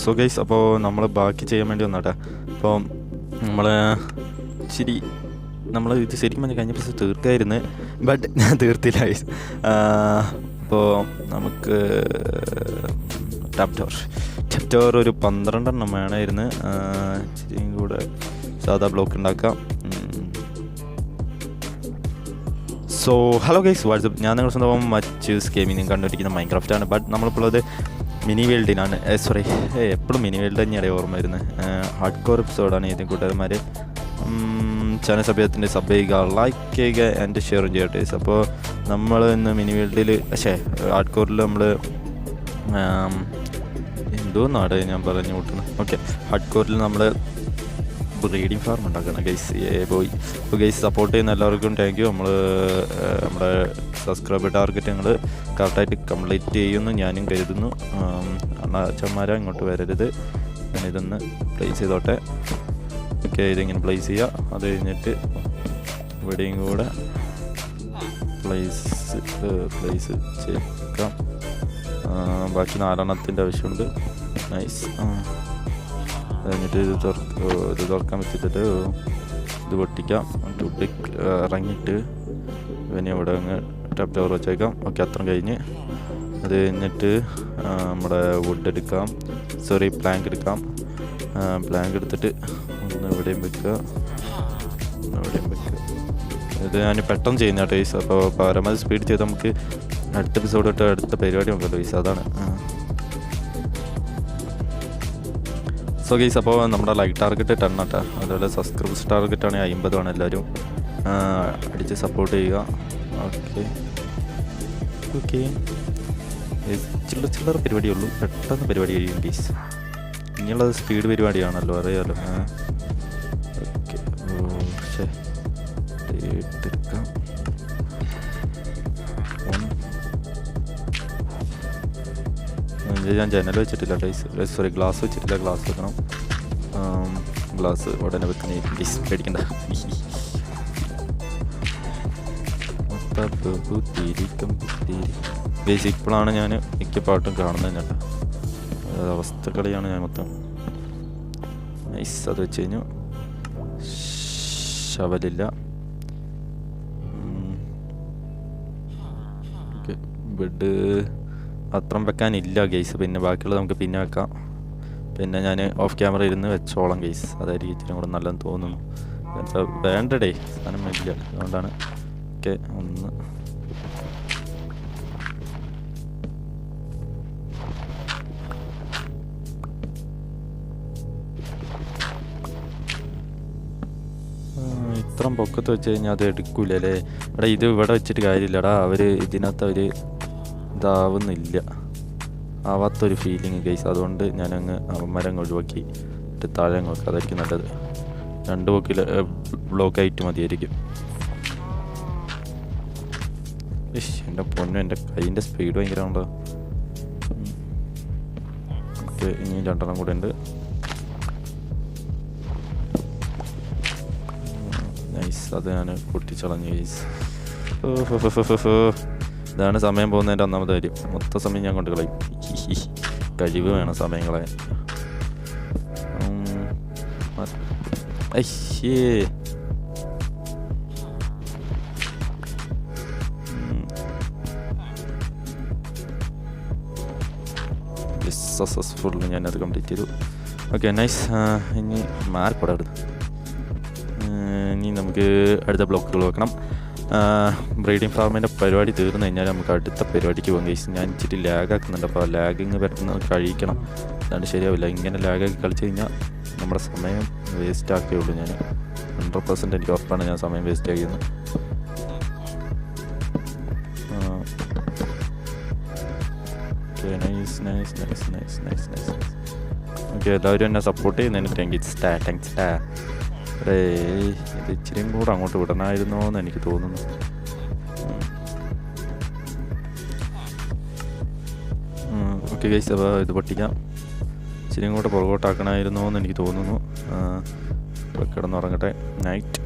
So guys, അപ്പോൾ നമ്മൾ ബാക്കി ചെയ്യാൻ വേണ്ടി വന്നാട്ടെ. അപ്പോൾ നമ്മൾ ശരി നമ്മൾ ഇത് ശരിക്കും പറഞ്ഞാൽ കഴിഞ്ഞ ദിവസം തീർക്കായിരുന്നു, ബട്ട് ഞാൻ തീർത്തില്ല ഗൈസ്. അപ്പോൾ നമുക്ക് ടപ്റ്റോർ ഒരു 12 വേണമായിരുന്നു. ഇച്ചിരിയും കൂടെ സാധാ ബ്ലോക്ക് ഉണ്ടാക്കാം. So hello guys, WhatsApp. ഞാൻ നിങ്ങളുടെ സ്വന്തം മച്ച് ഗെയിമിങ് കണ്ടുപിടിക്കുന്ന മൈൻക്രാഫ്റ്റാണ്. ബട്ട് നമ്മളിപ്പോൾ അത് മിനി വേൾഡിനാണ്. സോറി, എപ്പോഴും മിനി വേൾഡ് തന്നെയാണ് ഓർമ്മ വരുന്നത്. ഹാർഡ് കോർ എപ്പിസോഡാണ് ഇത്. കൂട്ടുകാരന്മാർ ചാനൽ സഭ്യത്തിൻ്റെ സബ് ചെയ്യുക, ലൈക്ക് ചെയ്യുക, ആൻഡ് ഷെയറും ചെയ്യട്ടെ. അപ്പോൾ നമ്മൾ ഇന്ന് മിനി വേൾഡിൽ ഹാർഡ് കോറിൽ നമ്മൾ എന്തോന്നാണ് ഞാൻ പറഞ്ഞു കൂട്ടുന്നത്. ഓക്കെ, ഹാർഡ് കോറിൽ നമ്മൾ ബ്രീഡിംഗ് ഫാർം ഉണ്ടാക്കണം ഗൈസ്. പോയി അപ്പോൾ ഗൈസ് സപ്പോർട്ട് ചെയ്യുന്ന എല്ലാവർക്കും താങ്ക് യു. നമ്മുടെ സബ്സ്ക്രൈബർ ടാർഗറ്റ് ഞങ്ങൾ കറക്റ്റായിട്ട് കംപ്ലീറ്റ് ചെയ്യുമെന്ന് ഞാനും കരുതുന്നു. അച്ഛന്മാരെ ഇങ്ങോട്ട് വരരുത്. ഞാനിതൊന്ന് പ്ലേസ് ചെയ്തോട്ടെ. ഓക്കെ, ഇതിങ്ങനെ പ്ലേസ് ചെയ്യുക. അത് കഴിഞ്ഞിട്ട് ഇവിടെയും കൂടെ പ്ലേസ് ചെയ്യാം. ബാക്കി 4 ആവശ്യമുണ്ട്. നൈസ്. കഴിഞ്ഞിട്ട് ഇത് തുറക്കാൻ പറ്റിയിട്ട് ഇത് പൊട്ടിക്കാം. ഇറങ്ങിയിട്ട് പിന്നെ ഇവിടെ അങ്ങ് ടപ്പ് ടവർ വെച്ചേക്കാം. ഓക്കെ, അത്രയും കഴിഞ്ഞ് അത് കഴിഞ്ഞിട്ട് നമ്മുടെ വുഡ് എടുക്കാം. പ്ലാങ്ക് എടുക്കാം. പ്ലാങ്ക് എടുത്തിട്ട് ഒന്ന് ഇവിടെയും വെക്കുക. ഇത് ഞാൻ പെട്ടെന്ന് ചെയ്യുന്ന ടേസ്. അപ്പോൾ പരമാവധി സ്പീഡ് ചെയ്ത് നമുക്ക് അടുത്ത എപ്പിസോഡ് തൊട്ട് അടുത്ത പരിപാടി നോക്കാം ടേസ്. അതാണ്. സോ ഗൈസ്, അപ്പോൾ നമ്മുടെ ലൈക്ക് ടാർഗറ്റ് 10 ആട്ടെ. അതുപോലെ സബ്സ്ക്രൈബേഴ്സ് ടാർഗറ്റ് ആണെങ്കിൽ 50 ആണ്. എല്ലാവരും അടിച്ച് സപ്പോർട്ട് ചെയ്യുക. ഓക്കെ ചില്ലറ പരിപാടിയുള്ളൂ, പെട്ടെന്ന് പരിപാടി കഴിയും ഗൈസ്. ഇനിയുള്ളത് സ്പീഡ് പരിപാടിയാണല്ലോ, അറിയാമല്ലോ. ഓക്കെ, എടുക്കാം. ഞാൻ ജനൽ വെച്ചിട്ടില്ല ടൈസ്. സോറി, ഗ്ലാസ് വെച്ചിട്ടില്ല. ഗ്ലാസ് വെക്കണം. ഗ്ലാസ് ഉടനെ വെക്കുന്ന ഗൈസ്, പേടിക്കണ്ട. ഗൈസ്, ഇപ്പോഴാണ് ഞാൻ മിക്ക പാട്ടും കാണുന്നത് കേട്ടോ. അവസ്ഥ കളിയാണ് ഞാൻ മൊത്തം. നൈസ്. അത് വെച്ച് കഴിഞ്ഞു. ശവലില്ല. ഓക്കെ, ബെഡ് അത്രയും വെക്കാനില്ല ഗൈസ്. പിന്നെ ബാക്കിയുള്ളത് നമുക്ക് പിന്നെ വെക്കാം. പിന്നെ ഞാൻ ഓഫ് ക്യാമറ ഇരുന്ന് വെച്ചോളാം ഗൈസ്. അതായിരിക്കും ഇച്ചിരി കൂടെ നല്ലതെന്ന് തോന്നുന്നു. എന്താ വേണ്ടടേ, സാധനം ഇല്ല, അതുകൊണ്ടാണ്. ഓക്കെ, ഒന്ന് ഇത്രയും പൊക്കത്ത് വെച്ച് കഴിഞ്ഞാൽ അത് എടുക്കൂലേ. എടാ, ഇത് ഇവിടെ വെച്ചിട്ട് കാര്യമില്ലടാ. ഇതിനകത്ത് ഇതാവുന്നില്ല, ആവാത്തൊരു ഫീലിങ് ഗൈസ്. അതുകൊണ്ട് ഞാനങ്ങ് മരം ഒഴിവാക്കി താഴെ നോക്കാം. അതായിരിക്കും നല്ലത്. 2 ബ്ലോക്കായിട്ട് മതിയായിരിക്കും. എൻ്റെ പൊന്നും, എൻ്റെ കൈൻ്റെ സ്പീഡ് ഭയങ്കരമാണല്ലോ. ഓക്കെ, ഇനി 2 കൂടെ ഉണ്ട്. നൈസ്. അത് ഞാൻ പൊട്ടിച്ചളഞ്ഞു ഗൈസ്. ഇതാണ് സമയം പോകുന്നതിൻ്റെ ഒന്നാമത്തെ കാര്യം. മൊത്തം സമയം ഞാൻ കൊണ്ട് കളയും. കഴിവ് വേണം സമയം കളയാൻ. സക്സസ്ഫുള്ളി ഞാനത് കംപ്ലീറ്റ് ചെയ്തു. Okay, nice. ഇനി മാർക്കോടെ അടുത്ത് ഇനി നമുക്ക് അടുത്ത ബ്ലോക്കുകൾ വെക്കണം. ബ്രീഡിംഗ് ഫാർമിൻ്റെ പരിപാടി തീർന്നു കഴിഞ്ഞാൽ നമുക്ക് അടുത്ത പരിപാടിക്ക് പോകാം ഗൈസ്. ഞാൻ ഇച്ചിരി ലാഗാക്കുന്നുണ്ട്. അപ്പോൾ ലാഗിങ് പറ്റുന്നത് കഴിക്കണം, അല്ലാണ്ട് ശരിയാവില്ല. ഇങ്ങനെ ലാഗാക്കി കളിച്ച് കഴിഞ്ഞാൽ നമ്മുടെ സമയം വേസ്റ്റ് ആക്കുകയുള്ളൂ. ഞാൻ 100% എനിക്ക് ഉറപ്പാണ് ഞാൻ സമയം വേസ്റ്റ് ആക്കിയെന്ന്. ഓക്കെ, എല്ലാവരും എന്നെ സപ്പോർട്ട് ചെയ്യുന്നതിന് താങ്ക്സ്. ഇത് ഇച്ചിരിയും കൂടെ അങ്ങോട്ട് വിടണമായിരുന്നോ എന്ന് എനിക്ക് തോന്നുന്നു. ഓക്കെ ഗൈസ്, അപ്പോൾ ഇത് പൊട്ടിക്കാം. ഇച്ചിരിയും കൂടെ പുറകോട്ടാക്കണമായിരുന്നോ എന്ന് എനിക്ക് തോന്നുന്നു. കിടന്നുറങ്ങട്ടെ. നൈറ്റ്.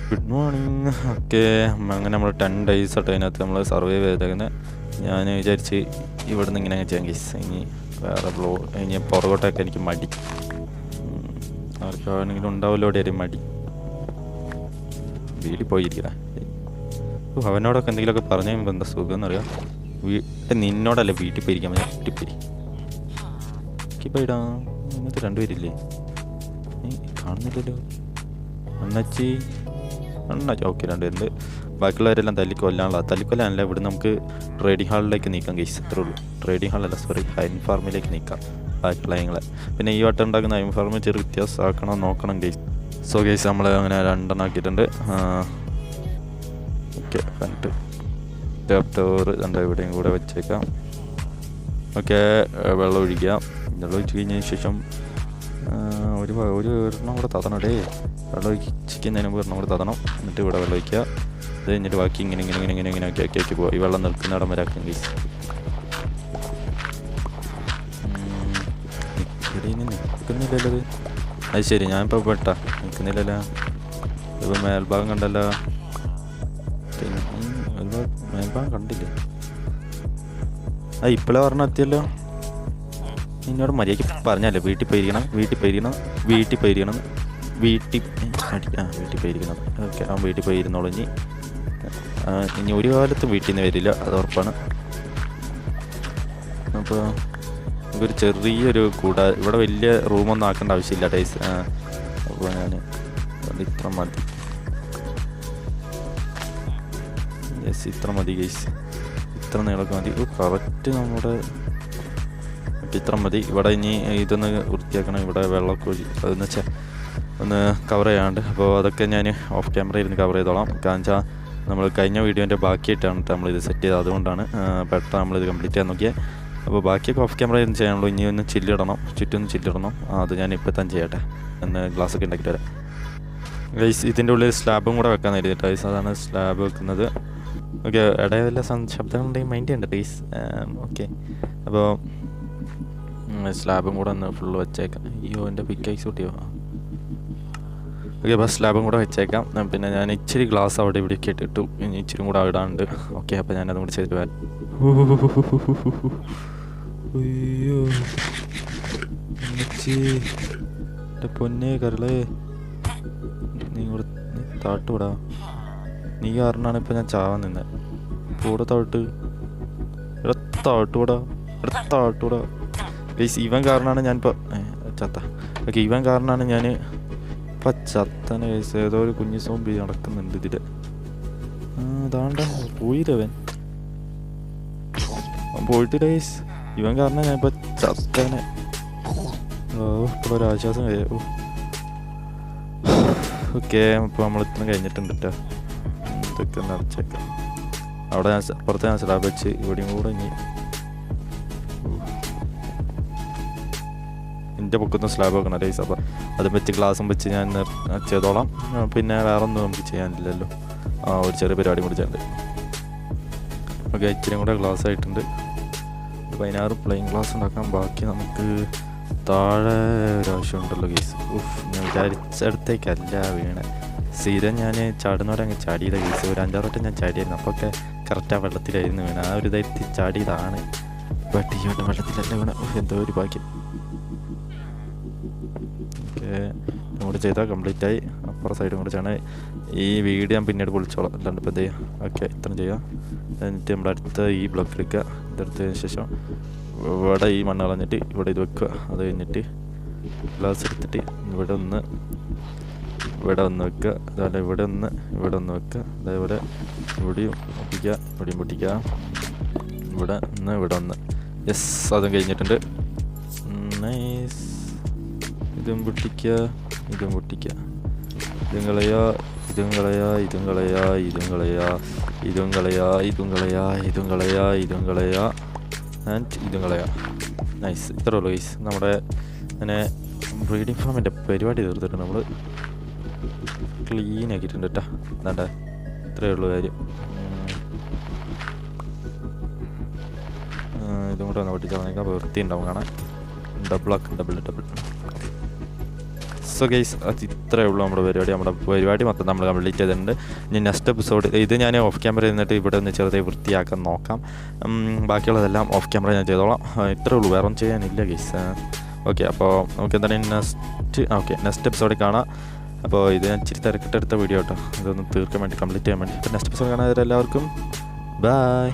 Good morning. ഓക്കെ, അങ്ങനെ നമ്മൾ 10 days ആയിട്ട് അതിനകത്ത് നമ്മൾ സർവൈവ് ചെയ്തേക്കുന്നത്. ഞാൻ വിചാരിച്ച് ഇവിടെ നിന്ന് ഇങ്ങനെ ചെയ്യാം ഗൈസ്. ഇനി വേറെ ഇനി പുറകോട്ടൊക്കെ എനിക്ക് മടി. ആർക്കാണെങ്കിലും ഉണ്ടാവുമല്ലോ ഇവിടെ ഒരു മടി. വീട്ടിൽ പോയിരിക്കടാ. അവനോടൊക്കെ എന്തെങ്കിലുമൊക്കെ പറഞ്ഞു കഴിയുമ്പോൾ എന്താ സുഖം എന്നറിയാം. നിന്നോടല്ലേ വീട്ടിൽ പോയിരിക്കാൻ പറ്റും. വീട്ടിൽ പോയി പോയിടാ. ഇങ്ങനത്തെ രണ്ടുപേരില്ലേ? കാണുന്നില്ലല്ലോ. അണ്ണാച്ചി ഓക്കെ രണ്ടുപേരുണ്ട്. ബാക്കിയുള്ളവരെല്ലാം തല്ലിക്കൊല്ലാനല്ല. ഇവിടെ നമുക്ക് ട്രേഡിംഗ് ഹാളിലേക്ക് നീക്കാം ഗൈസ്. ഇത്രേ ഉള്ളൂ. ട്രേഡിംഗ് ഹാളല്ല, സോറി, അയൺ ഫാർമിലേക്ക് നീക്കാം ബാക്കിയുള്ള ഞങ്ങളെ. പിന്നെ ഈ വട്ടം ഉണ്ടാക്കുന്ന അയൺ ഫാർമ് ചെറിയ വ്യത്യാസമാക്കണം, നോക്കണം ഗൈസ്. സോ ഗൈസ് നമ്മൾ അങ്ങനെ 2 ആക്കിയിട്ടുണ്ട്. ഓക്കെ കണ്ടിട്ട് ടോറ് എന്താ ഇവിടെയും കൂടെ വെച്ചേക്കാം. ഓക്കെ വെള്ളം ഒഴിക്കാം. വെള്ളം ഒഴിച്ച് കഴിഞ്ഞതിന് ശേഷം ഒരെണ്ണം കൂടെ തതണടേ. വെള്ളം ഒഴിക്കുന്നതിന് മുമ്പ് ഒരെണ്ണം കൂടെ തതണം. എന്നിട്ട് ഇവിടെ വെള്ളം ഒഴിക്കുക. അത് കഴിഞ്ഞിട്ട് ബാക്കി ഇങ്ങനെ ആക്കി പോവാം. ഈ വെള്ളം നിൽക്കുന്നിടം വരെ ആക്കും ഗൈസ്. നിൽക്കുന്നില്ലല്ലോ അത്. ശരി, ഞാനിപ്പോൾ നിൽക്കുന്നില്ലല്ലോ. ഇപ്പോൾ മേൽഭാഗം കണ്ടല്ലോ. മേൽഭാഗം കണ്ടില്ലേ? ഇപ്പോഴേ പറഞ്ഞ എത്തിയല്ലോ. എന്നോട് മര്യാദയ്ക്ക് പറഞ്ഞല്ലേ വീട്ടിൽ പോയിരിക്കണം. ഓക്കെ, അവൻ വീട്ടിൽ പോയിരുന്നോളൂ. ഇനി ഒരു കാലത്തും വീട്ടിൽ നിന്ന് വരില്ല, അത് ഉറപ്പാണ്. അപ്പോൾ നമുക്കൊരു ചെറിയൊരു ഇവിടെ വലിയ റൂമൊന്നും ആക്കേണ്ട ആവശ്യമില്ല ടൈസ്. അപ്പോൾ ഞാൻ ഇത്ര മതി. യെസ്, ഇത്ര മതി ഗൈസ്. ഇത്ര നീളമൊക്കെ മതി. കറക്റ്റ് നമ്മുടെ ഇത്ര മതി. ഇവിടെ ഇനി ഇതൊന്ന് വൃത്തിയാക്കണം. ഇവിടെ വെള്ളമൊക്കെ അതെന്ന് വെച്ചാൽ ഒന്ന് കവർ ചെയ്യാണ്ട്. അപ്പോൾ അതൊക്കെ ഞാൻ ഓഫ് ക്യാമറ ഇരുന്ന് കവർ ചെയ്തോളാം. കാരണം വെച്ചാൽ നമ്മൾ കഴിഞ്ഞ വീഡിയോൻ്റെ ബാക്കിയായിട്ടാണ് നമ്മളിത് സെറ്റ് ചെയ്തത്. അതുകൊണ്ടാണ് പെട്ടെന്ന് നമ്മളിത് കംപ്ലീറ്റ് ചെയ്യാൻ നോക്കിയത്. അപ്പോൾ ബാക്കിയൊക്കെ ഓഫ് ക്യാമറ ഇരുന്ന് ചെയ്യാനുള്ളൂ. ഇനി ഒന്ന് ചുറ്റും ചില്ലിടണം. അത് ഞാൻ ഇപ്പോൾ തന്നെ ചെയ്യട്ടെ. ഒന്ന് ഗ്ലാസ്സൊക്കെ ഉണ്ടാക്കിയിട്ട് വരാം ഗൈസ്. ഇതിൻ്റെ ഉള്ളിൽ സ്ലാബും കൂടെ വെക്കാൻ നേരിട്ട് ഗൈസ്. അതാണ് സ്ലാബ് വെക്കുന്നത്. ഓക്കെ, ഇടയിലെ ശബ്ദങ്ങളുണ്ടെങ്കിൽ മൈൻഡ് ചെയ്യണ്ട ഗൈസ്. ഓക്കെ, അപ്പോൾ സ്ലാബും കൂടെ ഒന്ന് ഫുള്ള് വെച്ചേക്കാം. അയ്യോ, എൻ്റെ പിക്കൈസ് കൂട്ടിയോ. ഓക്കെ, അപ്പോൾ സ്ലാബും കൂടെ വെച്ചേക്കാം. പിന്നെ ഞാൻ ഇച്ചിരി ഗ്ലാസ് അവിടെ ഇവിടെയൊക്കെ ഇട്ടിട്ടു. ഇനി ഇച്ചിരി കൂടെ ഇടാനുണ്ട്. ഓക്കെ, അപ്പോൾ ഞാനതും കൂടി ചെയ്തിട്ട് വരാം. അയ്യോ എൻ്റെ പൊന്നേ കരളേ, നീ താട്ടുവിടാ. നീ കാരണമാണ് ഇപ്പം ഞാൻ ചാവാൻ നിന്നത്. കൂടെ താട്ടുവിടാ ഗൈസ്. ഇവൻ കാരണമാണ് ഞാനിപ്പോൾ ചത്ത. ഓക്കെ, ഇവൻ കാരണമാണ് ഞാൻ ഇപ്പം ചത്തനെ ഗൈസ്. ഏതോ ഒരു കുഞ്ഞു സോംബി നടക്കുന്നുണ്ട് ഇതിൽ. അതാണ്ട പോയില്ലവൻ പോയിട്ട് ഗൈസ്. ഇവൻ കാരണം ഞാനിപ്പോൾ ചത്തനെ. ഇപ്പോൾ ഒരാശ്വാസം കഴിയാ. ഓക്കെ, ഇപ്പോൾ നമ്മൾ ഇത്ര കഴിഞ്ഞിട്ടുണ്ട് കേട്ടോ. ഇതൊക്കെ നിറച്ചേക്കാം. അവിടെ അപ്പുറത്ത് ഞാൻ സ്ലാബ് വെച്ച് ഇവിടെയും കൂടെ ഇനി എൻ്റെ പൊക്കുന്ന സ്ലാബ് വെക്കണം ഗൈസ്. അപ്പോൾ അത് വെച്ച് ഗ്ലാസും വെച്ച് ഞാൻ ചെയ്തോളാം. പിന്നെ വേറെ ഒന്നും നമുക്ക് ചെയ്യാനില്ലല്ലോ. ഒരു ചെറിയ പരിപാടി കൂടി ചെയ്യാനുണ്ട്. ഓക്കെ, ഇച്ചിരി കൂടെ ഗ്ലാസ് ആയിട്ടുണ്ട്. 16 പ്ലെയിൻ ഗ്ലാസ് ഉണ്ടാക്കാം. ബാക്കി നമുക്ക് താഴെ ഒരാവശ്യമുണ്ടല്ലോ ഗൈസ്. ഞാൻ വിചാരിച്ചടുത്തേക്കല്ല വീണേ. സ്ഥിരം ഞാൻ ചാടുന്നവരെ അങ്ങ് ചാടിയത് ഗൈസ്. ഒരു 5-6 വട്ടം ഞാൻ ചാടിയായിരുന്നു. അപ്പോൾ ഒക്കെ കറക്റ്റ് ആ വെള്ളത്തിലായിരുന്നു വീണ. ആ ഒരു ധൈര്യത്തിൽ ചാടിയതാണ്. ബട്ട് ഈ വട്ടം വെള്ളത്തിലല്ല വീണ. എന്തോ ഒരു ഭാഗ്യം. ഓക്കെ, കൂടെ ചെയ്താൽ കംപ്ലീറ്റ് ആയി. അപ്പുറം സൈഡും കൂടെ ചെയ്യണം. ഈ വീഡിയോ ഞാൻ പിന്നീട് പൊളിച്ചോളാം. അല്ലാണ്ട് ഇപ്പോൾ എന്ത് ചെയ്യാം. ഓക്കെ, ഇത്രയും ചെയ്യാം. എന്നിട്ട് നമ്മുടെ അടുത്ത ഈ ബ്ലോക്ക് എടുക്കുക. ഇതെടുത്തതിന് ശേഷം ഇവിടെ ഈ മണ്ണ് കളഞ്ഞിട്ട് ഇവിടെ ഇത് വെക്കുക. അത് കഴിഞ്ഞിട്ട് ഗ്ലാസ് എടുത്തിട്ട് ഇവിടെ ഒന്ന് വെക്കുക. അതുപോലെ ഇവിടെ ഒന്ന് വെക്കുക. അതേപോലെ ഇവിടെയും പൊട്ടിക്കുക. ഇവിടെ ഒന്ന്. യെസ്, അതും കഴിഞ്ഞിട്ടുണ്ട്. നൈസ്. ഇതും പൊട്ടിക്കുക. ഇതും കളയാ. നൈസ്. ഇത്രേ ഉള്ളൂ ഗൈസ്. നമ്മുടെ അങ്ങനെ ബ്രീഡിംഗ് ഫാമിൻ്റെ പരിപാടി തീർത്തിട്ട് നമ്മൾ ക്ലീൻ ആക്കിയിട്ടുണ്ട് കേട്ടോ. എന്താ ഇത്രയേ ഉള്ളൂ കാര്യം. ഇതും കൂടെ ഒന്ന് പൊട്ടിച്ചാൽ വൃത്തി ഉണ്ടാവും കാണാൻ. ഡബിൾ സോ ഗൈസ് അത് ഇത്രയേ ഉള്ളൂ നമ്മുടെ പരിപാടി മൊത്തം നമ്മൾ കംപ്ലീറ്റ് ചെയ്തിട്ടുണ്ട്. ഇനി നെക്സ്റ്റ് എപ്പിസോഡ് ഇത് ഞാൻ ഓഫ് ക്യാമറ ഇരുന്നിട്ട് ഇവിടെ ഒന്ന് ചെറുതായി വൃത്തിയാക്കാൻ നോക്കാം. ബാക്കിയുള്ളതെല്ലാം ഓഫ് ക്യാമറ ഞാൻ ചെയ്തോളാം. ഇത്രയേ ഉള്ളൂ, വേറെ ഒന്നും ചെയ്യാനില്ല ഗൈസ്. ഓക്കെ, അപ്പോൾ നമുക്ക് എന്തായാലും നെക്സ്റ്റ് എപ്പിസോഡിൽ കാണാം. അപ്പോൾ ഇത് ഞാൻ ഇച്ചിരി തിരക്കിട്ടെടുത്ത വീഡിയോ കേട്ടോ, ഇതൊന്ന് തീർക്കാൻ വേണ്ടി കംപ്ലീറ്റ് ചെയ്യാൻ വേണ്ടി. നെക്സ്റ്റ് എപ്പിസോഡ് കാണാൻ എല്ലാവർക്കും ബൈ.